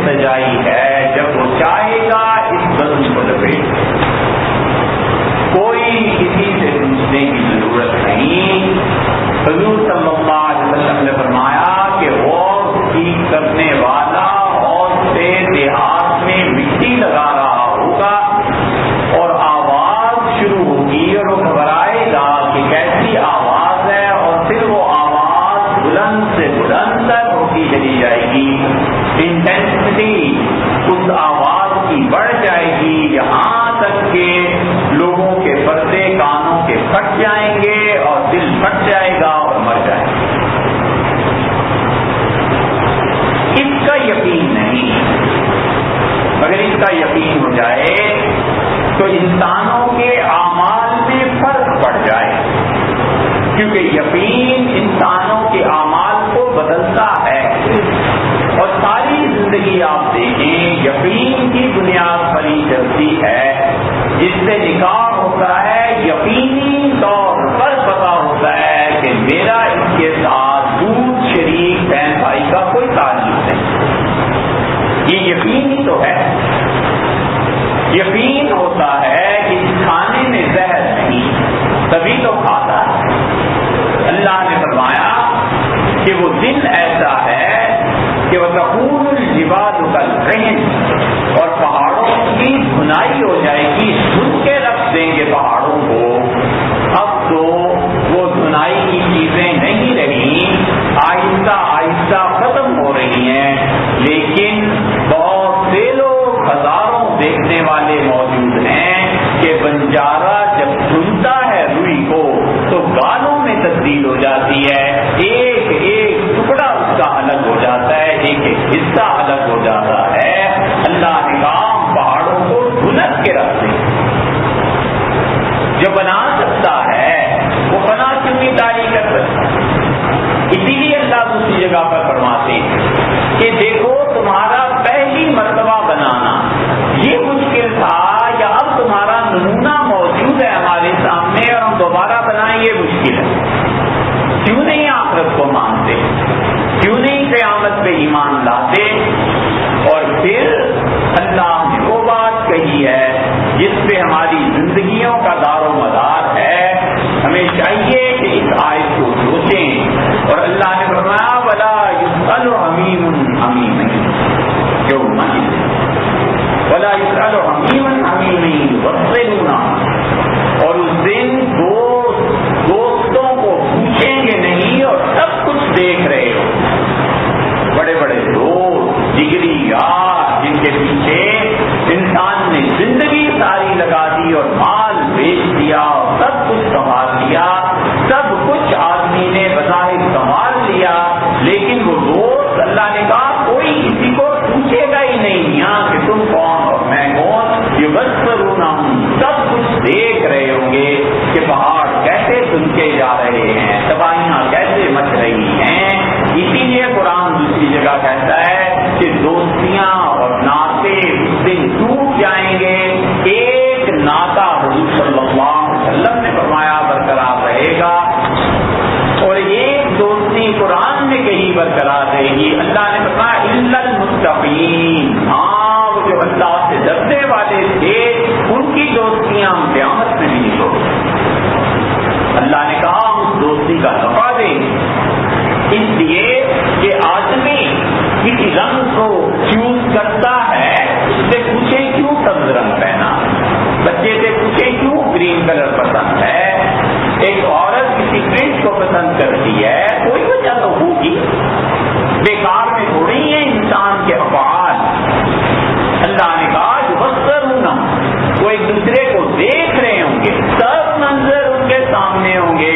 سجائی ہے، جب وہ چاہے گا اس بزم کو لپیٹ حضور صلی اللہ علیہ وسلم نے فرمایا کہ غور ٹھیک کرنے والا اور سے دیہات میں مٹی لگا رہا ہوگا اور آواز شروع ہوگی اور وہ گھبرائے گا کہ کیسی آواز ہے، اور پھر وہ آواز بلند سے بلند تر ہوتی چلی جائے گی، انٹینسٹی اس آواز کی بڑھ جائے گی یہاں تک کہ لوگوں کے پردے کانوں کے پھٹ جائیں گے اور دل پھٹ جائے گا اور مر جائے گا۔ اس کا یقین نہیں، اگر اس کا یقین ہو جائے تو انسانوں کے اعمال میں فرق پڑ جائے، کیونکہ یقین انسانوں کے اعمال کو بدلتا ہے۔ اور ساری زندگی آپ دیکھیں یقین کی بنیاد پر ہی چلتی ہے، جس سے نکاح ہوتا ہے یقینی طور پر پتا ہوتا ہے کہ میرا اس کے ساتھ دودھ شریک بہن بھائی کا کوئی تعلق نہیں، یہ یقین ہی تو ہے۔ یقین ہوتا ہے کہ اس کھانے میں زہر نہیں، تبھی تو کھاتا ہے۔ اللہ نے فرمایا کہ وہ دن ایسا ہے کہ وَتَكُونُ الْجِبَالُ كَالْعِهْنِ، اور پہاڑوں کی دھنائی ہو جائے گی، دھن کے رکھ دیں گے پہاڑوں کو۔ اب تو وہ دھنائی کی چیزیں نہیں رہی، آہستہ آہستہ ختم ہو رہی ہیں، لیکن بہت سے لوگ ہزاروں دیکھنے والے موجود ہیں کہ بنجارا جب سنتا ہے روئی کو تو گالوں میں تبدیل ہو جاتی ہے، ایک ایک ٹکڑا اس کا الگ ہو جاتا ہے، ایک ایک حصہ الگ ہو جاتا ہے۔ اللہ نے کہا پہاڑوں کو دھنک کے رکھ دیں۔ جو بنا سکتا ہے وہ بنا کیوں نہیں تعریف کر سکتا؟ اسی لیے اللہ دوسری جگہ پر فرماتے ہیں کہ دیکھو تمہارا پہلی مرتبہ بنانا یہ مشکل تھا، یا اب تمہارا نمونہ موجود ہے ہمارے سامنے اور ہم دوبارہ بنائیں یہ مشکل ہے۔ کیوں نہیں آخرت کو مانتے؟ کیوں نہیں قیامت پہ ایمان لاتے؟ اور پھر اللہ نے وہ بات کہی ہے جس پہ ہماری زندگیوں کا دار و مدار ہے، ہمیں چاہیے کہ اس آیت کو سوچیں۔ اور اللہ نے فرمایا وَلَا يُسْأَلُ حَمِيمٌ حَمِيمًا يَوْمَئِذٍ وَلَا يُسْأَلُ حَمِيمٌ حَمِيمًا يُبَصِّرُونَ، اور اس دن دوستوں کو پوچھیں گے نہیں اور سب کچھ دیکھ رہے ہو، بڑے بڑے دوست جگری یار جن کے پیچھے انسان نے زندگی ساری لگا دی اور مال بیچ دیا اور سب کچھ سنبھال لیا، سب کچھ آدمی نے بظاہر سنبھال لیا، لیکن وہ دوست اللہ نے کہا کوئی کسی کو پوچھے گا ہی نہیں یہاں کہ تم کون اور میں کون، یہ بس سب کچھ دیکھ رہے ہوں گے کہ پہاڑ کیسے سنکے جا رہے ہیں، تباہیاں کیسے مچ رہی ہیں۔ اسی لیے قرآن دوسری جگہ کہتا ہے کہ دوستیاں اور ناطے اس دن ٹوٹ جائیں گے، ایک ناطہ حضور صلی اللہ علیہ وسلم نے فرمایا برقرار رہے گا اور ایک دوستی قرآن میں کہیں برقرار رہے گی۔ اللہ نے فرمایا الا المتقین، ہاں وہ جو اللہ سے ڈرنے والے تھے ان کی دوستیاں ہم قیامت میں بھی نہیں چھوڑیں۔ اللہ نے کہا ہم اس دوستی کا نفع دیں گے، اس لیے کہ آدمی کسی رنگ کو چوز کرتا ہے، اس سے پوچھیں کیوں سبز رنگ پہنا، بچے سے پوچھیں کیوں گرین کلر پسند ہے، ایک عورت کسی پرنٹ کو پسند کرتی ہے کوئی وجہ تو ہوگی، بیکار میں تھوڑی ہے انسان کے افعال۔ اللہ نے کہا یبصرون، وہ ایک دوسرے کو دیکھ رہے ہوں گے، سب منظر ان کے سامنے ہوں گے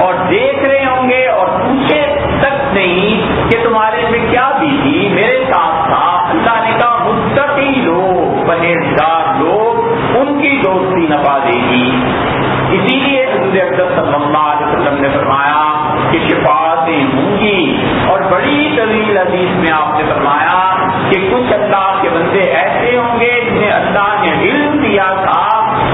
اور دیکھ رہے ہوں گے اور پوچھے تک نہیں کہ تمہارے میں کیا بیتی، میرے ساتھ تھا۔ اللہ نے کہا متقی لوگ، پرہیزگار لوگ، ان کی دوستی نفع دے گی۔ اسی لیے حضور اقدس صلی اللہ علیہ وسلم نے فرمایا کہ شفاعتیں ہوں گی، اور بڑی طویل حدیث میں آپ نے فرمایا کہ کچھ اللہ کے بندے ایسے ہوں گے جنہیں اللہ نے علم دیا تھا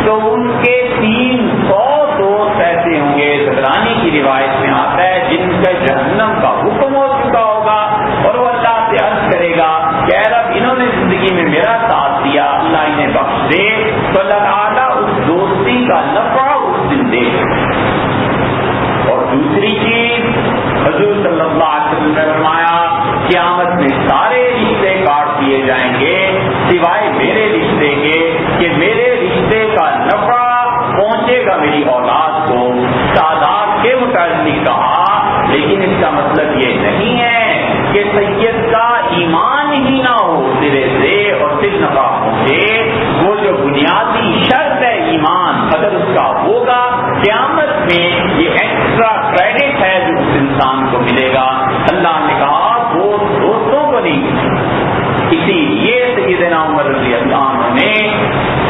تو ان کے 300 دوست ایسے ہوں گے، طبرانی کی روایت میں آتا ہے، جن کا جہنم کا حکم ہو چکا ہوگا اور وہ اللہ سے عرض کرے گا کہ اے رب انہوں نے زندگی میں میرا ساتھ دیا، اللہ انہیں بخش دے، تو اللہ تعالیٰ اس دوستی کا نفع اس دن دے۔ اور دوسری چیز حضور صلی اللہ علیہ وسلم نے فرمایا قیامت میں سارے رشتے کاٹ دیے جائیں گے سوائے میرے رشتے کے، کہ میرے رشتے کا نفع پہنچے گا میری اولاد کو۔ سادات کے متعلق کہا، لیکن اس کا مطلب یہ نہیں ہے کہ سید کا ایمان ہی نہ ہو سرے سے اور صرف نفع پہنچے۔ وہ جو بنیادی شرط ہے ایمان، اگر اس کا ہوگا قیامت میں یہ ایکسٹرا کریڈٹ ہے جو اس انسان کو ملے گا۔ اللہ نے کہا وہ دوستوں کو نہیں، اسی لیے سیدنا عمر رضی اللہ عنہ نے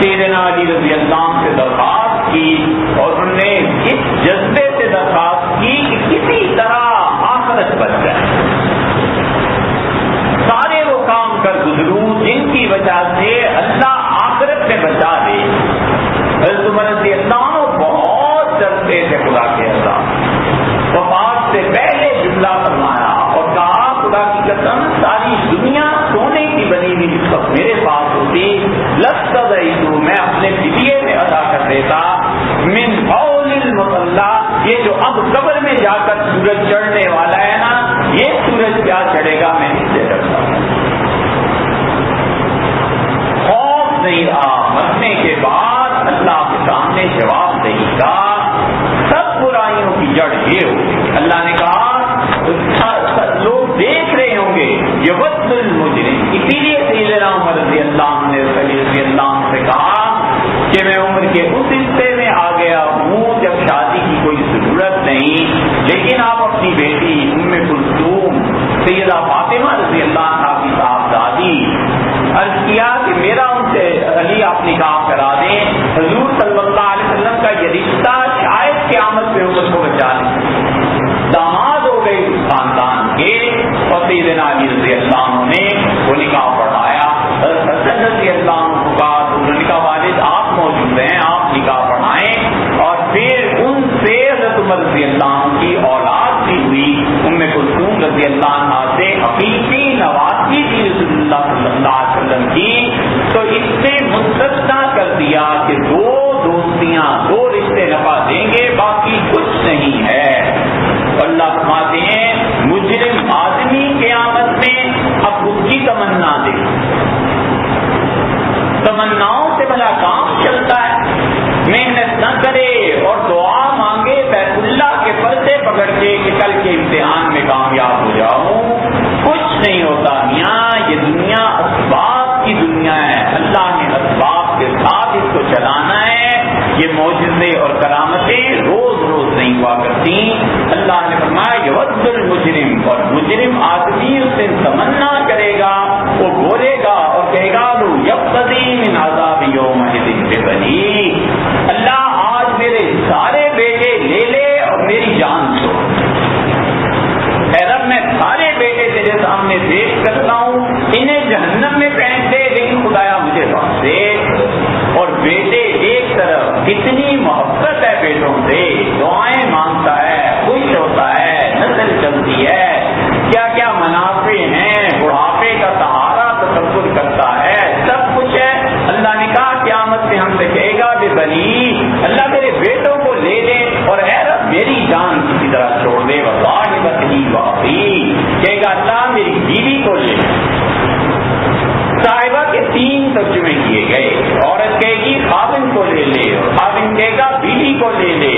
سیدنا علی رضی اللہ عنہ سے درخواست کی، اور انہوں نے اس جذبے سے درخواست کی کہ کسی طرح آخرت بچ جائے، سارے وہ کام کر گزروں جن کی وجہ سے اللہ آخرت میں بچا دے۔ حضرت عمر رضی اللہ عنہ بہت ڈرتے تھے خدا کے عذاب، وفات سے پہلے جملہ فرمایا اور کہا خدا کی قسم ساری دنیا سونے کی بنی ہوئی جس وقت میرے پاس ہوتی لستضیتو میں اپنے فدیے میں ادا کر دیتا من حول المصلی، یہ جو اب قبر میں جا کر سورج چڑھنے والا ہے نا، یہ سورج کیا چڑھے گا میں اس سے ڈرتا ہوں۔ خوف نہیں رہا مرنے کے بعد اللہ کے سامنے جواب دہی کا، سب برائیوں کی جڑ یہ ہوگی۔ اللہ نے کہا لوگ دیکھ رہے ہوں گے یود المجرم، اسی لیے سیدنا عمر رضی اللہ عنہ نے رضی اللہ عنہ سے کہا کہ میں عمر کے اس حصے میں آ گیا ہوں جب شادی کی کوئی ضرورت نہیں، لیکن آپ اپنی بیٹی ام کلثوم سیدہ فاطمہ رضی اللہ عنہ کی صاحبزادی عرض کیا کہ میرا ان سے علی آپ نکاح کرا دیں، حضور صلی اللہ علیہ وسلم کا یہ رشتہ شاید قیامت پہ عمر کو بچا لیں۔ داماد ہو گئی اس خاندان کے، اور سیدنا علی رضی اللہ عنہ نے وہ نکاح پڑھایا۔ حسن رضی اللہ عنہ کو کہا انہوں نے کہا والد آپ موجود ہیں، آپ نکاح پڑھائیں، اور پھر ان سے حضرت عمر رضی اللہ عنہ کی اولاد بھی ہوئی ام کلثوم رضی اللہ عنہ سے حقیقی نواسی تھی رسول اللہ صلی اللہ علیہ وسلم کی۔ تو اس نے مستثنا کر دیا کہ دو دوستیاں دو رشتے نفع دیں گے، باقی کچھ نہیں ہے۔ اللہ فرماتے ہیں مجرم آدمی قیامت میں اب اس کی تمنا دے، تمناؤں سے بھلا کام چلتا ہے، محنت نہ کرے اور دعا مانگے بیت اللہ کے پردے پکڑ کے کہ کل کے امتحان میں کامیاب ہو جاؤں، کچھ نہیں ہوتا میاں۔ یہ دنیا اسباب کی دنیا ہے، اللہ نے اسباب کے ساتھ اس کو چلانا ہے۔ یہ معجزے اور کرامتیں روز روز نہیں ہوا کرتی۔ اللہ نے فرمایا یود المجرم، اور مجرم آدمی اس سے تمنا کرے گا، وہ بولے گا اور کہے گا لو یبتدی من عذاب یومئذ ببنی، اللہ آج میرے سارے بیٹے لے لے اور میری جان چھوڑ۔ اے رب میں سارے بیٹے تیرے سامنے پیش کرتا ہوں، انہیں جہنم میں پھینک دے، لیکن خدایا مجھے بخش دے۔ اور بیٹے ایک طرف اتنی محبت ہے بیٹوں سے، دعائیں مانگتا ہے، خوش ہوتا ہے، نسل چلتی ہے، کیا کیا منافع ہیں، بڑھاپے کا سہارا تصور کرتا ہے، سب کچھ ہے۔ اللہ نے کہا قیامت میں ہم سے کہے گا بے بنی، اللہ میرے بیٹوں کو لے لے، اور اے رب میری جان کسی طرح چھوڑ دے، واللہ بطنی واقعی کہے گا اللہ میری بیوی کو لے۔ صاحبہ کے 3 ترجمے کیے گئے، عورت کہے گی خاوند کو لے لے، اور خاوند کہے گا بیوی کو لے لے،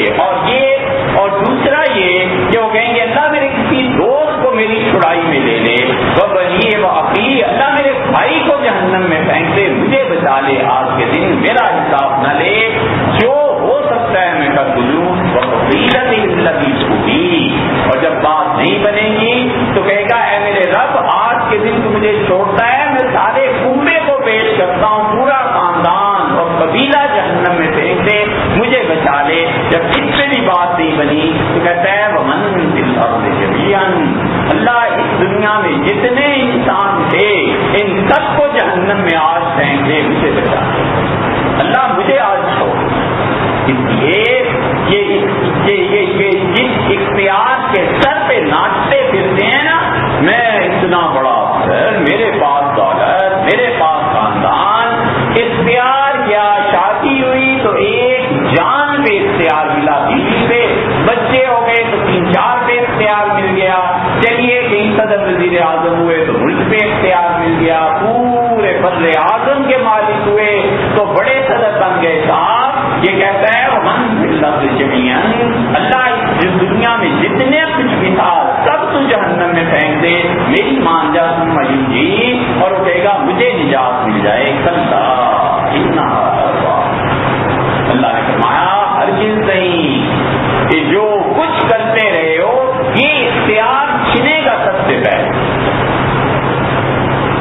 اور دوسرا یہ کہ وہ کہیں گے اللہ میرے کسی دوست کو میری چھڑائی میں لے لے، وہ بنی وہ عقی اللہ میرے بھائی کو جہنم میں پھینک دے، مجھے بچا لے، آج کے دن میرا حساب نہ لے، جو ہو سکتا ہے میں کر گزروں۔ اور جب بات نہیں بنے گی تو کہے گا اے میرے رب آج کے دن تو مجھے چھوڑتا ہے، میں سارے کنبے کو پیش کرتا ہوں، پورا خاندان اور قبیلہ جہنم میں پھینک دے، مجھے بچا لے۔ جب اس سے بھی بات نہیں بنی تو کہتا ہے ومن فی الارض جميعا، اللہ اس دنیا میں جتنے انسان تھے ان سب کو جہنم میں آج پھینک دے، مجھے بچا لے، اللہ مجھے آج چھوڑ۔ اس لیے یہ جس اختیار کے سر پہ ناچتے پھرتے ہیں نا، میں اتنا بڑا افسر، میرے پاس دولت، میرے پاس خاندان، اختیار کیا، شادی ہوئی تو ایک جان پہ اختیار ملا، بیوی پہ، بچے ہو گئے تو 3-4 پہ اختیار مل گیا، صدر وزیر اعظم ہوئے تو ملک پہ اختیار مل گیا، پورے بر اعظم کے مالک ہوئے تو بڑے صدر بن گئے. صاحب یہ کہتا ہے ومن فی الارض جمیعا، اللہ اس دنیا میں جتنے کچھ بھی تھا سب تو جہنم میں پھینک دے، میری مان جا تم جی، اور وہ کہے گا مجھے نجات مل جائے. کلا اللہ نے فرمایا ہرگز نہیں، کہ جو کچھ کرتے رہے ہو یہ اختیار چھنے گا سب سے پہلے.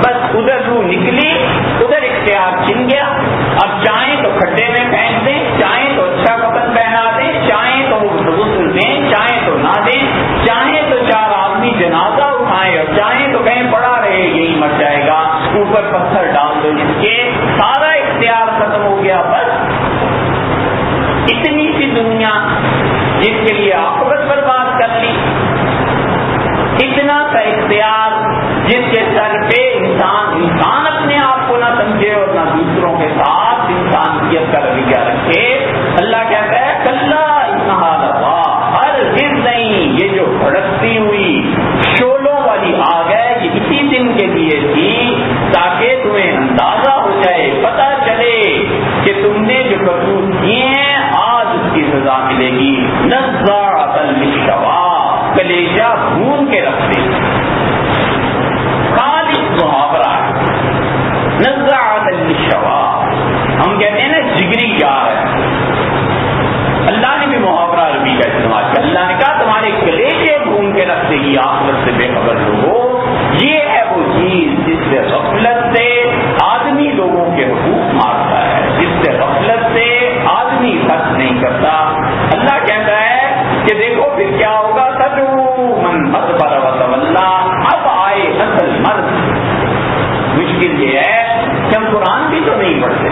بس ادھر روح نکلی، ادھر اختیار چھن گیا. اب چاہیں تو کھڈے میں پھینک دیں، چاہیں تو اچھا کفن پہنا دیں، چاہیں تو غسل دیں، چاہیں تو نہ دیں، چاہیں تو 4 آدمی جنازہ اٹھائیں، اور چاہیں تو کہیں پڑا رہے یہی مر جائے گا، اوپر پتھر ڈال دو جس کے، سارا اختیار ختم ہو گیا. بس اتنی سی دنیا جس کے لیے عاقبت برباد کر لی، اتنا سا اختیار جس کے سر پہ انسان اپنے آپ کو نہ سمجھے اور نہ دوسروں کے ساتھ انسانیت کا رویہ رکھے. اللہ کہتا ہے کلا انہا لظیٰ، ہرگز نہیں، یہ جو بھڑکتی ہوئی شعلوں والی آگ ہے یہ اسی دن کے لیے تھی تاکہ تمہیں اندازہ ہو جائے، پتہ چلے کہ تم نے جو کرتوت کیے ہیں آج اس کی سزا ملے گی. نزاعۃ للشوا، کلیجہ بھون کے رکھ دے. خالص محاورہ نزاعۃ للشوا، ہم کہتے ہیں نا جگری یار ہے. اللہ نے بھی محاورہ عربی کا استعمال کیا. اللہ نے کہا تمہارے کلیجے بھون کے رکھ دے گی آخرت سے بے خبر لوگوں. یہ ہے وہ چیز جس سے غفلت سے آدمی لوگوں کے حقوق مارتا ہے، جس سے غفلت سے آدمی خرچ نہیں کرتا. اللہ کہتا ہے کہ دیکھو پھر کیا ہوگا، تدعو من ادبر وتولی، اب آئے اصل مرد. مشکل یہ ہے کہ ہم قرآن بھی تو نہیں پڑھتے.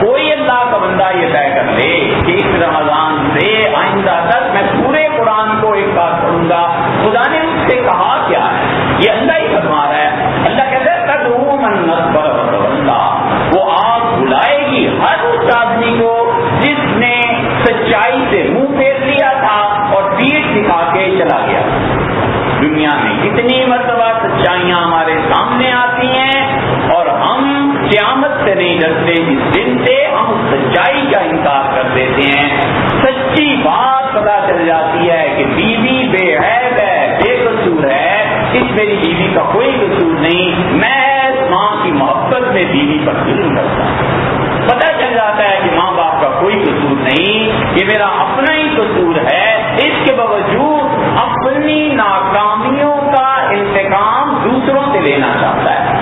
کوئی اللہ کا بندہ یہ طے کر لے کہ اس رمضان سے آئندہ تک میں پورے قرآن کو ایک بار پڑھوں گا. خدا نے اس سے کہا کیا ہے؟ یہ اللہ ہی فرما رہا ہے. اللہ کہتا ہے تدعو من ادبر وتولی، وہ آگ بلائے گی ہر اس آدمی کو جس نے سچائی سے منہ پھیر لیا تھا اور پیٹھ دکھا کے چلا گیا. دنیا میں کتنی مرتبہ سچائیاں ہمارے سامنے آتی ہیں اور ہم قیامت سے نہیں ڈرتے جس دن سے ہم اس سچائی کا انکار کر دیتے ہیں. سچی بات پتا چل جاتی ہے کہ بیوی بے عیب ہے، بے قصور ہے، اس میری بیوی کا کوئی قصور نہیں، میں ماں کی محبت میں بیوی پر ظلم کرتا ہوں. پتہ چل جاتا ہے کہ ماں باپ کا کوئی قصور نہیں، یہ میرا اپنا ہی قصور ہے. اس کے باوجود اپنی ناکامیوں کا انتقام دوسروں سے لینا چاہتا ہے.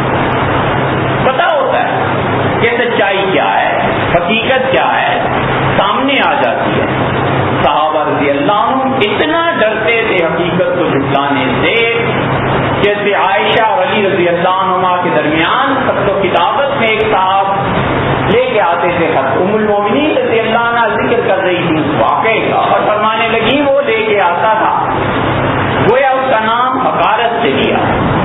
پتہ ہوتا ہے کہ سچائی کیا ہے، حقیقت کیا ہے، سامنے آ جاتی ہے. صحابہ رضی اللہ عنہ اتنا ڈرتے تھے حقیقت کو جھٹلانے سے جیسے عائشہ اور علی رضی اللہ عنہما کے درمیان سب تو کتابت میں ایک صاحب لے کے آتے تھے خط. ام المومنین رضی اللہ عنہ ذکر کر رہی تھی اس واقعے کا اور فرمانے لگی وہ لے کے آتا تھا، گویا اس کا نام حقارت سے لیا.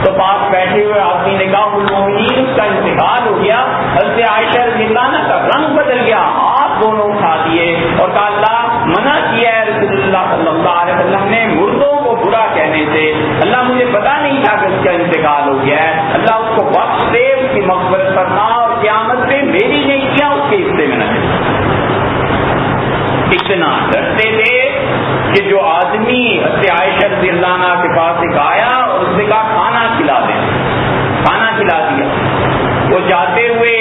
تو پاس بیٹھے ہوئے آدمی نے کہا ام المومنین اس کا انتقال ہو گیا. حضرت عائشہ رضی اللہ عنہ کا رنگ بدل گیا، ہاتھ دونوں اٹھا دیے اور کہا اللہ منع کیا ہے رسول اللہ صلی اللہ علیہ وسلم نے مردوں کو برا کہنے سے. اللہ مجھے پتا نہیں تھا کہ اس کا انتقال ہو گیا ہے، اللہ اس کو بخش دے، اس کی مغفرت فرما اور قیامت میں میری نیکیاں اس کے حصے میں نہ ملیں. اتنا ڈرتے تھے کہ جو آدمی حضرت عائشہ رضی اللہ عنہ کے پاس ایک آیا اور اس نے کہا کھانا کھلا دیں، کھانا کھلا دیا. وہ جاتے ہوئے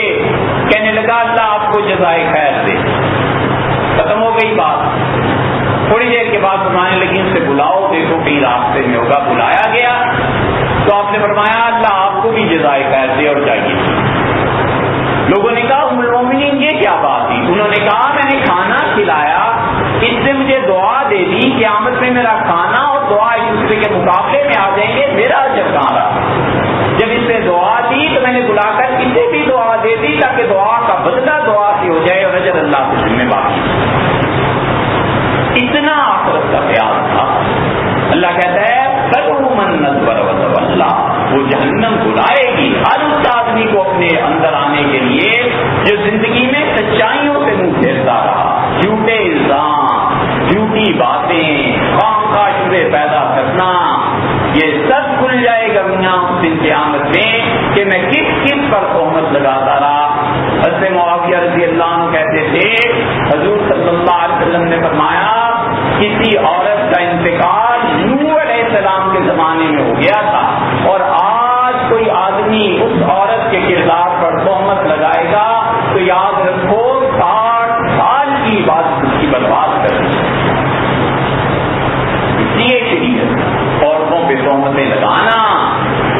کہنے لگا اللہ آپ کو جزائے خیر دے. ختم ہو گئی بات. تھوڑی دیر کے بعد فرمانے لگی ان سے بلاؤ، دیکھو کہیں راستے میں ہوگا. بلایا گیا تو آپ نے فرمایا اللہ آپ کو بھی جزائے خیر دے اور جائیے. لوگوں نے کہا ام المومنین یہ کیا بات تھی؟ انہوں نے کہا میں نے کھانا کھلایا، اس نے مجھے دعا دے دی، قیامت میں میرا کھانا اور دعا ایک دوسرے کے مقابلے میں آ جائیں گے، میرا اجر کہاں رہا؟ جب اس نے دعا دی تو میں نے بلا کر اسے بھی دعا دے دی تاکہ دعا کا بدلہ دعا سے ہو جائے اور اجر اللہ کے ذمہ باقی. اتنا آخرت کا خیال تھا. اللہ کہتا ہے تدعو من ادبر وتولی، وہ جہنم بلائے گی ہر اس آدمی کو اپنے اندر آنے کے لیے جو زندگی میں لگاتا رہا. حضرت معاویہ رضی اللہ عنہ کہتے تھے حضور صلی اللہ علیہ وسلم نے فرمایا کسی عورت کا انتقال نوح علیہ السلام کے زمانے میں ہو گیا تھا اور آج کوئی آدمی اس عورت کے کردار پر تہمت لگائے گا تو یاد رکھو 60 سال کی عبادت اس کی برباد کر دی. اس لیے شریعت عورتوں پہ تہمتیں لگانا،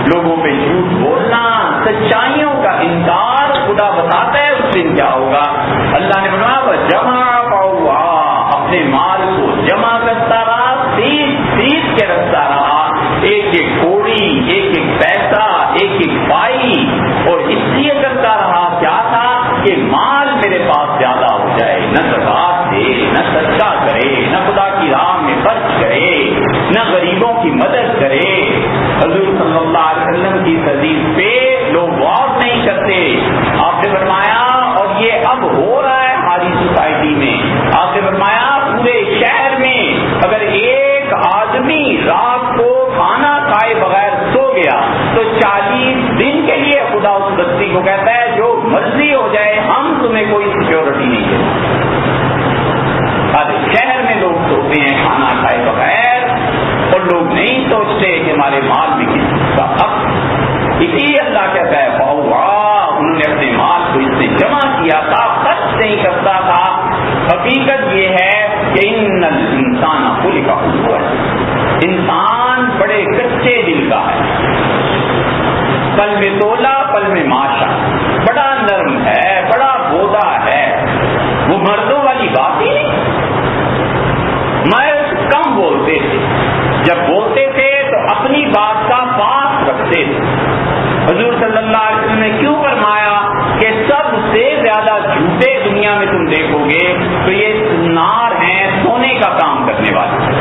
لوگوں پہ جھوٹ بولنا، سچائیوں کا انکار خدا بتاتا ہے اس دن کیا ہوگا. اللہ نے فرمایا جمع پاؤ، اپنے مال کو جمع کرتا رہا، سیز کے رکھتا رہا، ایک ایک کوڑی، ایک ایک پیسہ، ایک ایک پائی، اور اس لیے کرتا رہا کیا تھا کہ مال میرے پاس زیادہ ہو جائے. نہ زکات دے، نہ صدقہ کرے، نہ خدا کی راہ میں خرچ کرے، نہ غریبوں کی مدد کرے. حضور صلی اللہ علیہ وسلم کی حدیث پہ لوگ غور نہیں کرتے. آپ نے فرمایا، اور یہ اب ہو رہا ہے ہماری سوسائٹی میں، آپ نے فرمایا پورے شہر میں اگر ایک آدمی رات کو کھانا کھائے بغیر سو گیا تو 40 دن کے لیے خدا اس بستی کو کہتا ہے جو مرضی ہو جائے ہم تمہیں کوئی سیکورٹی نہیں دیں. شہر میں لوگ سوتے ہیں کھانا کھائے بغیر اور لوگ نہیں سوچتے کہ ہمارے مال میں کسی کا حق. اسی اللہ کہتا ہے انہوں نے اپنے مال کو اس سے جمع کیا تھا، خرچ نہیں کرتا تھا. حقیقت یہ ہے کہ ان الانسان خلق ہلوعا، انسان بڑے کچے دل کا ہے، پل میں تولا پل میں ماشا، بڑا نرم ہے، بڑا بودا ہے. وہ مردوں والی بات ہی نہیں. مرد کم بولتے تھے، جب بولتے تھے تو اپنی بات کا پاس رکھتے تھے. حضور صلی اللہ علیہ وسلم نے کیوں فرمایا کہ سب سے زیادہ جھوٹے دنیا میں تم دیکھو گے تو یہ سنار ہیں، سونے کا کام کرنے والے.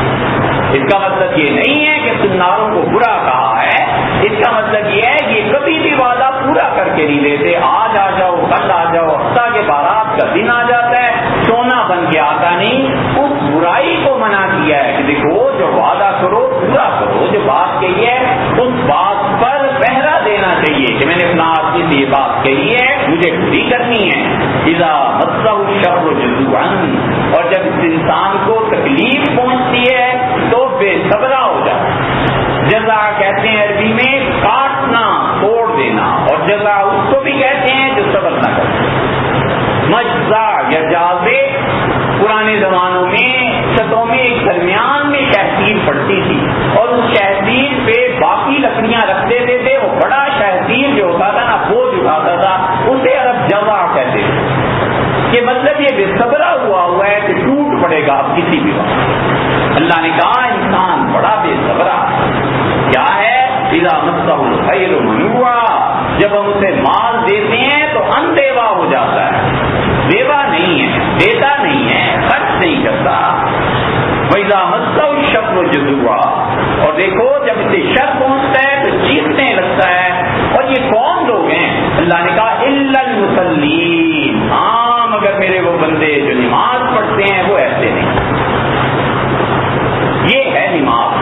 اس کا مطلب یہ نہیں ہے کہ سناروں کو برا کہا ہے، اس کا مطلب یہ ہے کہ کبھی بھی وعدہ پورا کر کے نہیں لیتے. آج آ جاؤ، کل آ جاؤ، ہفتہ کے بارات کا دن آ جاتا ہے، سونا بن کے آتا نہیں. اس برائی کو منع کیا ہے کہ دیکھو جو وعدہ کرو پورا کرو، جو بات کہی ہے اس بات پر پہرا دینا چاہیے کہ میں نے اپنا آدمی سے یہ بات کہی ہے مجھے پوری کرنی ہے. اذا مسہ الشر جزوعا، اور جب اس انسان کو تکلیف پہنچتی ہے تو بے صبرا ہو جاتا. جزا کہتے ہیں عربی میں کاٹنا، توڑ دینا، اور جزا اس کو بھی کہتے ہیں جو صبر نہ کرتے. مجزا یا جازے پرانے زمانوں میں چھتوں میں ایک درمیان میں شہتیر پڑتی تھی اور اس شہتیر پہ باقی لکڑیاں رکھ دیتے تھے. وہ بڑا شہتیر جو ہوتا تھا نا بوجھ اٹھاتا تھا، اسے عرب جزا کہتے تھے. کہ مطلب یہ بے صبرا ہوا ہے کہ ٹوٹ پڑے گا اب کسی بھی وقت. اللہ نے کہا انسان بڑا بے صبرا کیا ہے. اذا مسہ الخیر منوعا، جب ہم اسے مال دیتے ہیں تو اندیوا ہو جاتا ہے، بیوہ نہیں ہے، دیتا نہیں ہے، خرچ نہیں کرتا. وَإِذَا مَسَّهُ الشَّرُّ جَزُوعًا، اور دیکھو جب اسے شر پہنچتا ہے تو چیخنے لگتا ہے. اور یہ کون لوگ ہیں؟ اللہ نے کہا إِلَّا الْمُصَلِّينَ، ہاں مگر میرے وہ بندے جو نماز پڑھتے ہیں وہ ایسے نہیں. یہ ہے نماز.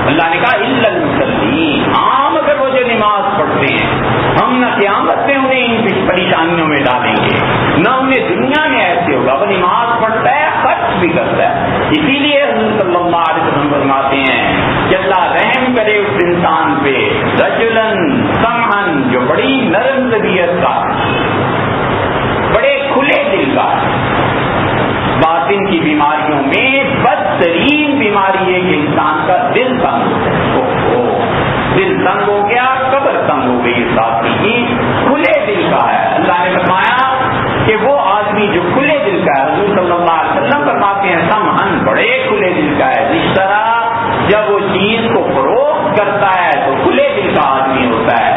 اللہ نے کہا إِلَّا الْمُصَلِّينَ، ہاں مگر وہ جو نماز پڑھتے ہیں ہم نہ قیامت میں انہیں ان پریشانیوں میں ڈالیں گے، نہ انہیں دنیا میں ایسے ہوگا. وہ نماز پڑھتا ہے، خرچ بھی کرتا ہے. اسی لیے حضور صلی اللہ علیہ وسلم فرماتے ہیں کہ اللہ رحم کرے اس انسان پہ رجلن سمحن، جو بڑی نرم طبیعت کا، بڑے کھلے دل کا. باطن کی بیماریوں میں بدترین بیماری ہے کہ انسان کا دل تنگ ہو. دل تنگ ہو گیا، قبر تنگ ہو گئی. اس آدمی کی کھلے دل کا ہے. اللہ نے فرمایا کہ وہ آدمی جو کھلے دل کا ہے، حضور صلی اللہ علیہ وسلم فرماتے ہیں سمحن، بڑے کھلے دل کا ہے. جس طرح جب وہ چیز کو فروخت کرتا ہے تو کھلے دل کا آدمی ہوتا ہے.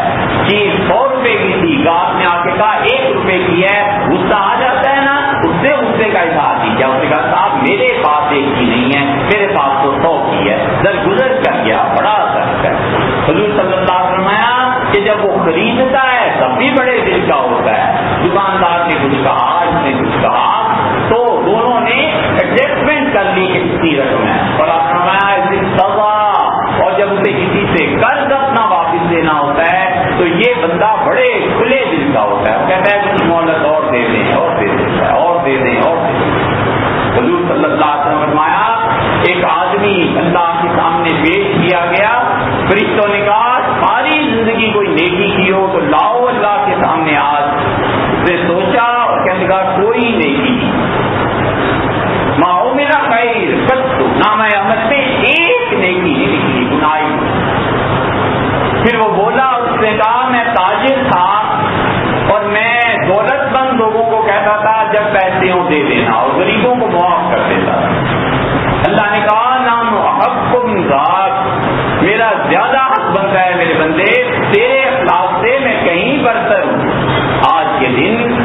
چیز 100 روپے کی تھی، گاہک نے آ کے کہا 1 روپے کی ہے، غصہ آ جاتا ہے نا، اس سے غصے کا اظہار کیا. اس نے کہا صاحب میرے پاس 1 کی نہیں ہے، میرے پاس تو 100 کی ہے. درگزر کر گیا، بڑا درد ہے. حضور صلی اللہ علیہ وسلم فرمایا کہ جب وہ خریدتا ہے تب بھی بڑے دل کا ہوتا ہے. دکاندار نے کچھ کہا، اس نے کچھ کہا، تو دونوں نے ایڈجسٹمنٹ کر لی کہ کتنی رقم ہے. اور آپ نے فرمایا اس دن سزا، اور جب اسے کسی سے قرض اپنا واپس دینا ہوتا ہے تو یہ بندہ بڑے ملتا ہوتا ہے، وہ کہتا ہے کہ کچھ مہلت اور دے دیں، اور دے دیتا ہے، اور دے دیں، اور دے دیں۔ حضور صلی اللہ علیہ وسلم نے فرمایا ایک آدمی اللہ کے سامنے پیش کیا گیا، فرشتوں نے کہا ساری زندگی کوئی نیکی کی ہو تو لاؤ اللہ کے سامنے آج۔ اس نے سوچا اور کہنے لگا کوئی نیکی نہیں، ماؤ میرا خیر کچھ نام احمد میں ایک نیکی نہیں نکلی، گنائی۔ پھر وہ بولا، اس نے کہا میں تاجر تھا اور میں دولت مند لوگوں کو کہتا تھا جب پیسے ہوں دے دینا اور غریبوں کو معاف کر دیتا تھا۔ اللہ نے کہا نام حق من ذات، میرا زیادہ حق بنتا ہے میرے بندے تیرے اخلاق سے، میں کہیں برتر ہوں۔ آج کے دن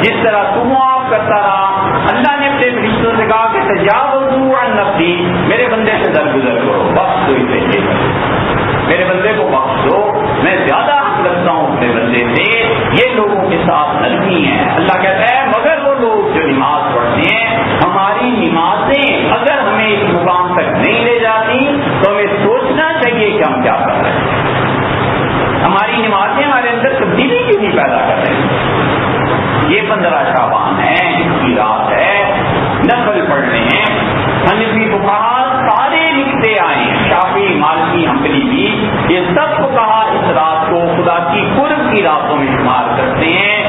جس طرح تو معاف کرتا رہا، اللہ نے اپنے فرشتوں سے کہا کہ تجاوزوا عن نفسی، میرے بندے سے درگزر کرو، بخش دو اسے، میرے بندے کو بخش دو، میں زیادہ حق رکھتا ہوں اپنے بندے سے، یہ لوگوں کے ساتھ نرمی ہے۔ اللہ کہتا ہے مگر وہ لوگ جو نماز پڑھتے ہیں، ہماری نمازیں اگر ہمیں اس مقام تک نہیں لے جاتی تو ہمیں سوچنا چاہیے کہ ہم کیا کر رہے ہیں، ہماری نمازیں ہمارے اندر تبدیلی کیوں نہیں پیدا کر رہی۔ یہ 15 شعبان ہے، اس کی رات ہے، نفل پڑھنے ہیں۔ حنفی فقہاء سارے لکھتے آئے ہیں، شافعی مالکی حنبلی بھی، یہ سب کو کہا اس رات کو خدا کی قرب کی راتوں میں شمار کرتے ہیں۔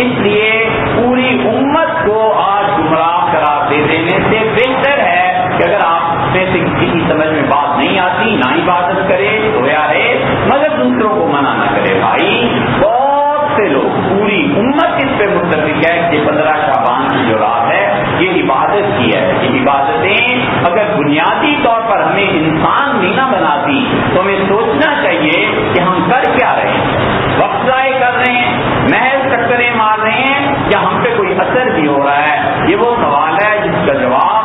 اس لیے پوری امت کو آج گمراہ قرار دے دینے سے بہتر ہے کہ اگر آپ میں سے کسی کی سمجھ میں بات نہیں آتی نہ عبادت کرے، سویا ہے، مگر دوسروں کو منع نہ کرے۔ بھائی بہت سے لوگ، پوری امت اس پہ متفق ہے کہ 15 شعبان کی جو رات ہے یہ عبادت کی ہے۔ یہ عبادتیں اگر بنیادی طور پر ہمیں انسان نہیں نہ بناتی تو ہمیں سوچنا چاہیے کہ ہم کر کیا رہے ہیں، وقت ضائع کر رہے ہیں، محض چکریں مار رہے ہیں، یا ہم پہ کوئی اثر بھی ہو رہا ہے۔ یہ وہ سوال ہے جس کا جواب